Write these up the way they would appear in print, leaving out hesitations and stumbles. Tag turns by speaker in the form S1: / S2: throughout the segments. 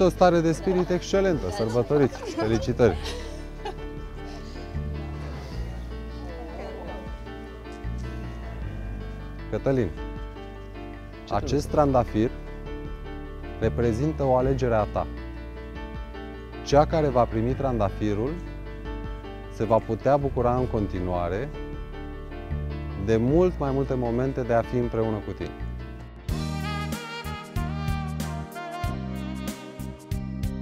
S1: O stare de spirit excelentă, sărbătoriți, felicitări! Cătălin, acest trandafir reprezintă o alegere a ta. Cea care va primi trandafirul se va putea bucura în continuare de mult mai multe momente de a fi împreună cu tine.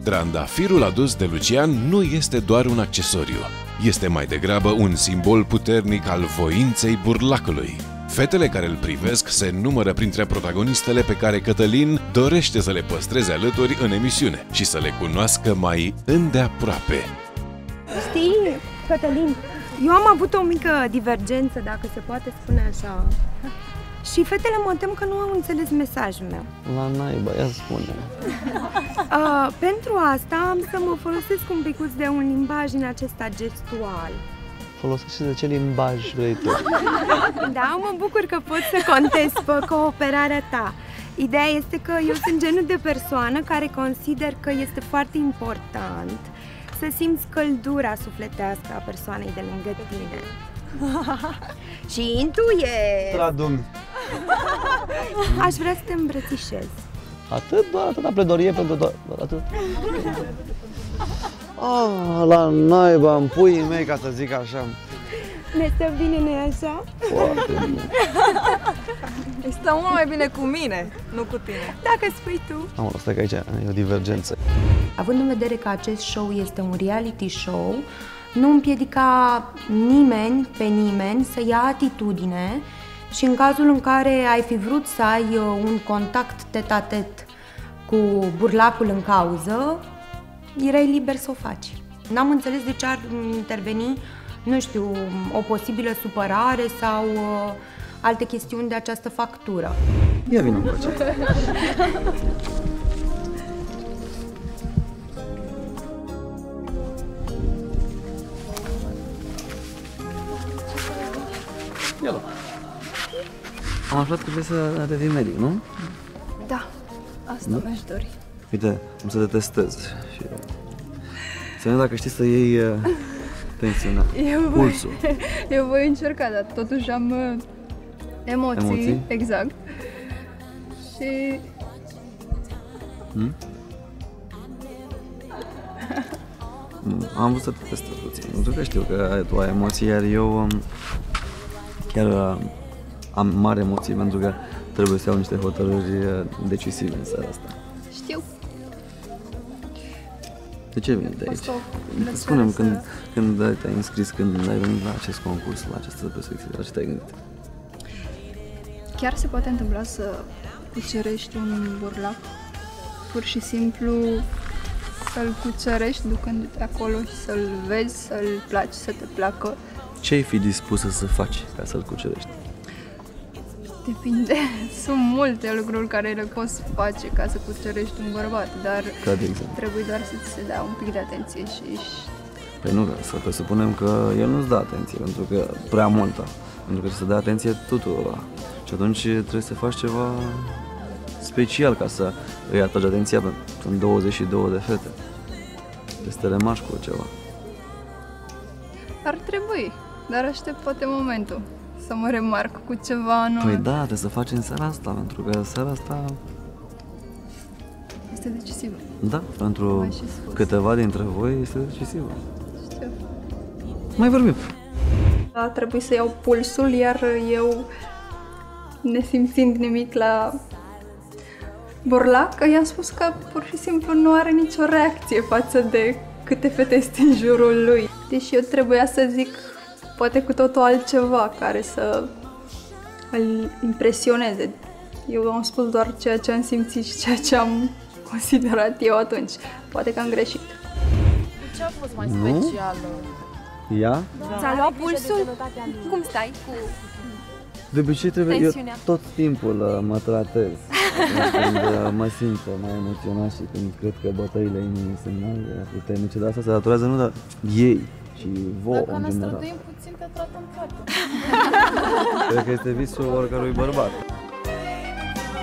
S2: Trandafirul adus de Lucian nu este doar un accesoriu. Este mai degrabă un simbol puternic al voinței burlacului. Fetele care îl privesc se numără printre protagonistele pe care Cătălin dorește să le păstreze alături în emisiune și să le cunoască mai îndeaproape.
S3: Știi, Cătălin, eu am avut o mică divergență, dacă se poate spune așa. Și fetele mă tem că nu au înțeles mesajul meu.
S4: La naiba, ia spune.
S3: Pentru asta am să mă folosesc un picuț de un limbaj în acesta gestual.
S4: Folosește de ce limbaj vrei tu?
S3: Da, mă bucur că pot să contez pe cooperarea ta. Ideea este că eu sunt genul de persoană care consider că este foarte important să simți căldura sufletească a persoanei de lângă tine. Și intuie!
S4: Tradumi.
S3: Aș vrea să te îmbrățișez.
S4: Atât? Doar atâta pledorie pentru doar atât? La naiba, în puii mei, ca să zic așa.
S3: Ne stă bine, nu-i așa?
S4: Foarte bine.
S5: Îi stă mult mai bine cu mine, nu cu tine.
S3: Dacă spui tu.
S4: Am stai că aici e o divergență.
S3: Având în vedere că acest show este un reality show, nu împiedica nimeni pe nimeni să ia atitudine și în cazul în care ai fi vrut să ai un contact tet-a-tet cu burlacul în cauză, erai liber să o faci. N-am înțeles de ce ar interveni, nu știu, o posibilă supărare sau alte chestiuni de această factură.
S4: Ia vină încoace. Ia-l. Am aflat că vrei să devii medic, nu?
S5: Da, asta mi-aș dori.
S4: Uite, am să te testez și să vedem dacă știi să iei tensiunea, pulsul.
S5: Eu voi încerca, dar totuși am emoții, exact. Și...
S4: Am vrut să te testez puțin, pentru că știu că tu ai emoții, iar eu chiar am mari emoții, pentru că trebuie să iau niște hotărâri decisive în seara asta.
S5: Știu.
S4: De ce vine de aici? Spune-mi, când te-ai înscris, când ai venit la acest concurs, la această perspectivă, la ce te-ai gândit?
S5: Chiar se poate întâmpla să cucerești un burlac? Pur și simplu să-l cucerești ducându-te acolo și să-l vezi, să-l placi, să te placă?
S4: Ce ai fi dispusă să faci ca să-l cucerești?
S5: Depinde. Sunt multe lucruri care le poți face ca să cucerești un bărbat, dar trebuie doar să ți se dea un pic de atenție și...
S4: Păi nu, să presupunem că el nu-ți dă atenție, pentru că prea multă, pentru că să dea atenție tuturor. Și atunci trebuie să faci ceva special ca să îi atragi atenția, sunt 22 de fete. Trebuie să te remarci cu ceva.
S5: Ar trebui, dar aștept poate momentul să mă remarc cu ceva anume.
S4: Păi da, trebuie să faci în seara asta, pentru că seara asta...
S5: Este decisivă.
S4: Da, pentru câteva dintre voi este decisivă.
S5: Știu.
S4: Mai vorbim.
S5: A trebuit să iau pulsul, iar eu, nesimțind nimic la burlac, i-am spus că pur și simplu nu are nicio reacție față de câte fete este în jurul lui. Deși eu trebuia să zic poate cu totul altceva care să îl impresioneze. Eu am spus doar ceea ce am simțit și ceea ce am considerat eu atunci. Poate că am greșit.
S6: Ce a fost mai special?
S4: Ea?
S3: Ți-a luat pulsul? Cum stai cu
S4: De obicei trebuie, eu
S3: tensiunea?
S4: tot timpul mă tratez când mă simt mai emoționat și când cred că bătăile inimii sunt mai puternice, dar asta se datorează nu doar ei, ci vouă
S6: Dacă
S4: în
S6: ne
S4: general.
S6: străduim puțin, te tratăm foarte.
S4: Cred că este visul oricărui bărbat.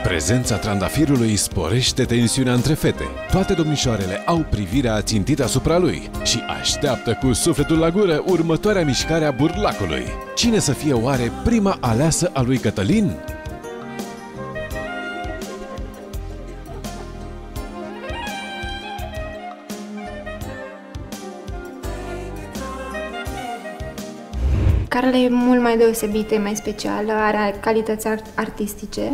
S2: Prezența trandafirului sporește tensiunea între fete. Toate domnișoarele au privirea țintită asupra lui și așteaptă cu sufletul la gură următoarea mișcare a burlacului. Cine să fie oare prima aleasă a lui Cătălin?
S3: Carla e mult mai deosebită, e mai specială, are calități artistice,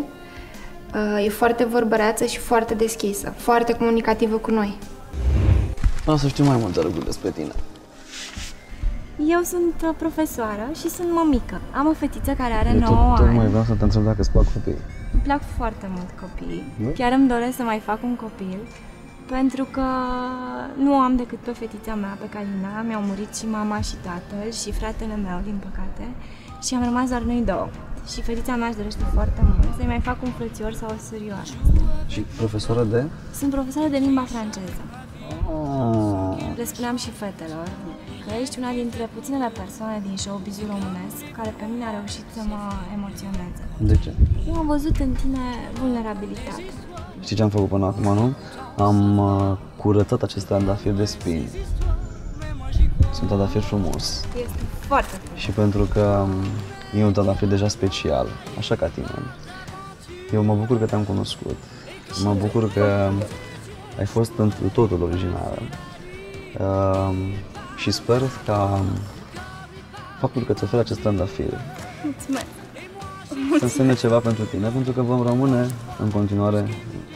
S3: e foarte vorbăreață și foarte deschisă, foarte comunicativă cu noi.
S4: Vreau să știu mai multe lucruri despre tine.
S7: Eu sunt profesoară și sunt mămică. Am o fetiță care are 9 ani.
S4: Tocmai vreau să te întreb dacă îți plac copiii.
S7: Îmi plac foarte mult copiii. Chiar îmi doresc să mai fac un copil, pentru că nu am decât pe fetița mea, pe Calina. Mi-au murit și mama și tatăl și fratele meu, din păcate. Și am rămas doar noi două. Și fetița mea își dorește foarte mult să-i mai fac un frățior sau o surioară.
S4: Și profesoră de?
S7: Sunt profesoară de limba franceză.
S4: Oh.
S7: Le spuneam și fetelor că ești una dintre puținele persoane din showbiz-ul românesc care pe mine a reușit să mă emoționeze.
S4: De ce?
S7: Eu am văzut în tine vulnerabilitate.
S4: Știi ce am făcut până acum, nu? Am curățat acest trandafir de spini. Sunt trandafir frumos.
S7: Este foarte frumos.
S4: Și pentru că e un trandafir deja special, așa ca tine. Eu mă bucur că te-am cunoscut. Mă bucur că ai fost întru totul originală. Și sper ca faptul că ți oferi acest trandafir
S7: Mulțumesc.
S4: să însemne ceva pentru tine, pentru că vom rămâne în continuare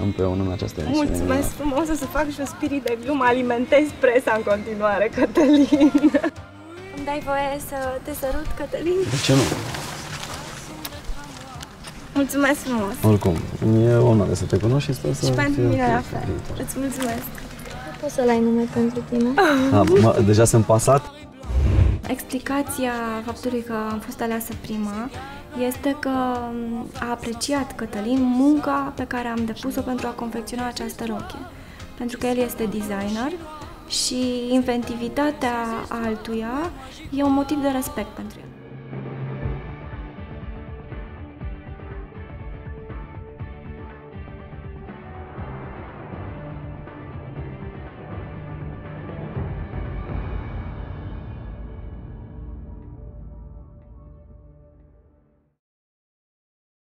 S4: împreună în această emisiune.
S7: Mulțumesc frumos, o să fac și un spirit de glumă, alimentez presa în continuare, Cătălin. Îmi dai voie să te sărut, Cătălin?
S4: De ce nu?
S7: Mulțumesc frumos.
S4: Oricum, e o onoare să te cunosc și sper să
S7: Și pentru
S4: fie
S7: mine
S4: ok
S7: la
S4: pe
S7: fel.
S4: viitor.
S7: Îți mulțumesc. Poți să-l ai nume pentru tine?
S4: Deja sunt pasat?
S3: Explicația faptului că am fost aleasă prima este că a apreciat Cătălin munca pe care am depus-o pentru a confecționa această rochie. Pentru că el este designer și inventivitatea altuia e un motiv de respect pentru el.